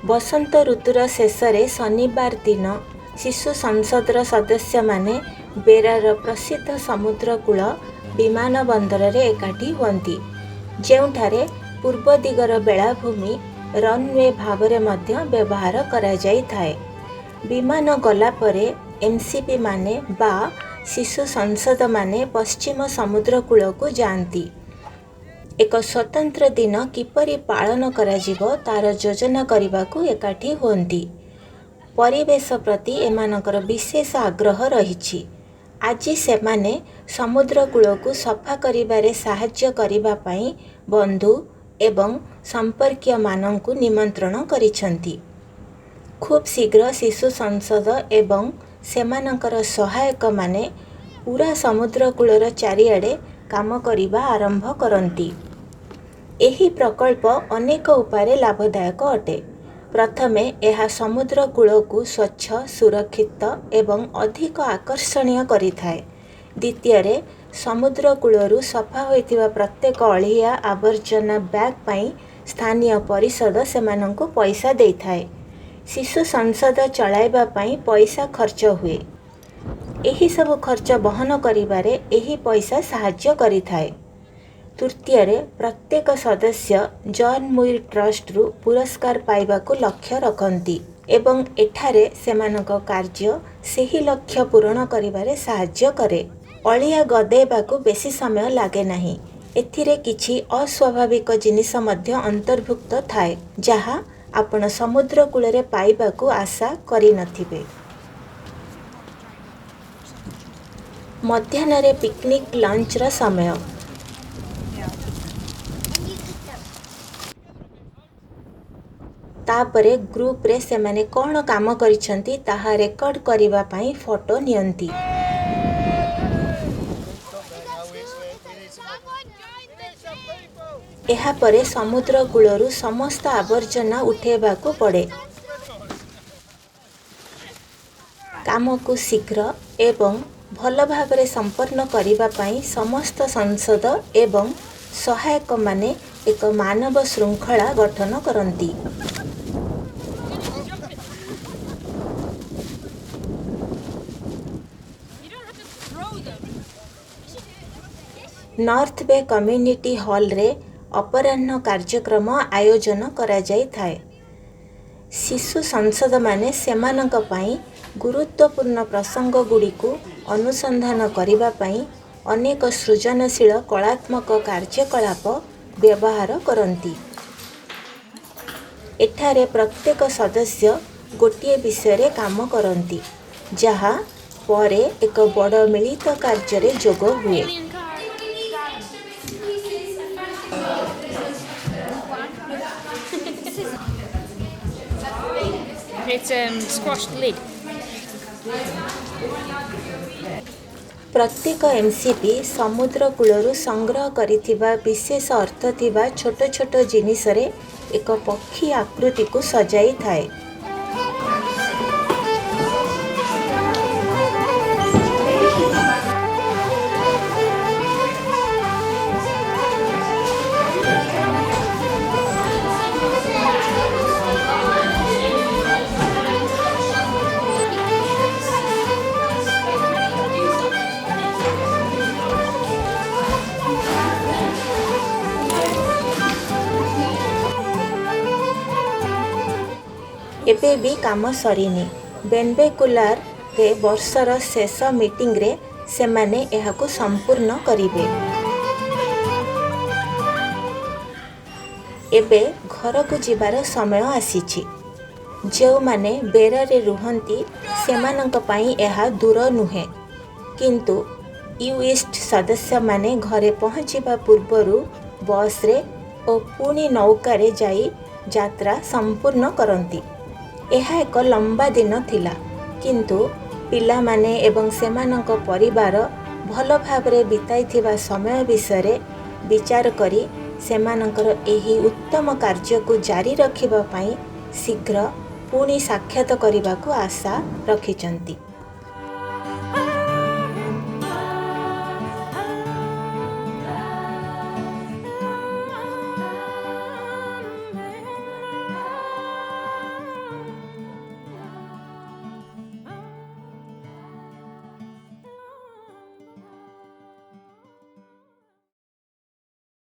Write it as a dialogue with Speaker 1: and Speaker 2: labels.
Speaker 1: बसंत ऋतुर शेष शनिवार दिन शिशु संसदर सदस्य माने बेरार प्रसिद्ध समुद्रकूल विमान बंदर एकाठी हुअन्ति, जेउठारे पूर्व दिगर बेलाभूमि रनवे भाव में व्यवहार करा जाई थाए। विमान गला परे एमसीपी माने बा शिशु संसद माने पश्चिम समुद्रकूल को जाती। एक स्वतंत्र दिन किपरि पालन कराजिबो तार योजना करने एकाठी हुअन्ति। परिवेश प्रति एमानकर विशेष आग्रह रहिछि। आज सेमाने समुद्रकूल को सफा करिबारे साहाय्य करिबा पई बंधु एवं संपर्कीय माननकु निमंत्रण करिसंति। खूब शीघ्र शिशु संसद एवं सेमानकर सहायक माने पूरा समुद्रकूलर चारिआडे काम करिबा आरंभ करंती। एही प्रकल्प अनेक उपाय लाभदायक अटे। प्रथमे यह समुद्रकूल को स्वच्छ, सुरक्षित एवं अधिक आकर्षणीय करिथाए। द्वितीय समुद्रकूलरू सफा होइतिबा प्रत्येक अलिया आवर्जना बैग पाई स्थानीय परिषद सेमानंको पैसा देइथाए। शिशु संसद चलाइबा पाई पैसा खर्च हुए। एही सब खर्च बहन करिबारे एही पैसा साहाय्य करिथाए। तृतीय प्रत्येक सदस्य जॉन मुइर ट्रस्ट रु पुरस्कार पाइबाकु लक्ष्य रखती एवं एठारे सेमानक कार्य सेही लक्ष्य पूरण करिबारे साहाय्य करे। अलिया गदेबाकु बेसी समय लागे नाही। एथिरे किछि अस्वाभाविक जिनिस मध्य अंतर्भुक्त थाए जहा आपण समुद्रकूल पाइबाकु आशा करि नथिबे। मध्याह्न पिकनिक लंच रा समय। तापरे ग्रुप रे सेमाने कौन काम करिसंती ताहा रेकर्ड करिबा पाई फोटो नियंती। एहा परे समुद्रकूलरू समस्त आवर्जना उठेबाकू पड़े। काम को शीघ्र एवं भल भावरे संपन्न करिबा पाई समस्त संसद एवं सहायक माने एक मानव श्रृंखला गठन करंती। नॉर्थ बे कम्युनिटी हॉल रे अपराह्न कार्यक्रम आयोजन करा जाई थाए। शिशु संसद माने सेमानक पाई गुरुत्वपूर्ण प्रसंग गुड़ी को अनुसंधान करिबा पाई अनेक सृजनशील कलात्मक कार्यकलाप व्यवहार करंती। एठारे प्रत्येक सदस्य गोटिए विषय रे काम करंती, जहा परे एक बड़ मिलित कार्य रे जोग हुए।
Speaker 2: It's squashed lid.
Speaker 1: प्रत्येक एमसीपी समुद्रकूलरू संग्रह करिथिबा विशेष अर्थ थिबा छोट छोट जिनिस रे एक पक्षी आकृति को सजाई थाए। एबे भी काम सरीनी। बेनबेकुलार रे वर्षर शेष मीटिंग रे सेमाने एहाको संपूर्ण करिवे। एबे घर को जिबार समय आसीछि। जो माने बेरारे रुहंती सेमानंक पाई एहा दूर नुहे, किंतु यूईस्ट सदस्य माने घरे पहुँचीबा पूर्वरु बस रे और पुणी नौकारे जाई यात्रा संपूर्ण करंती। यह एक लंबा दिन थिला, किंतु पिला माने एवं सेमानंक परिवार भल भावरे बिताइथिबा समय विषय विचार करी सेमानंकर एही उत्तम कार्य को जारी रखिबा पाई शीघ्र पुणी साक्षात करने को आशा रखिचंती।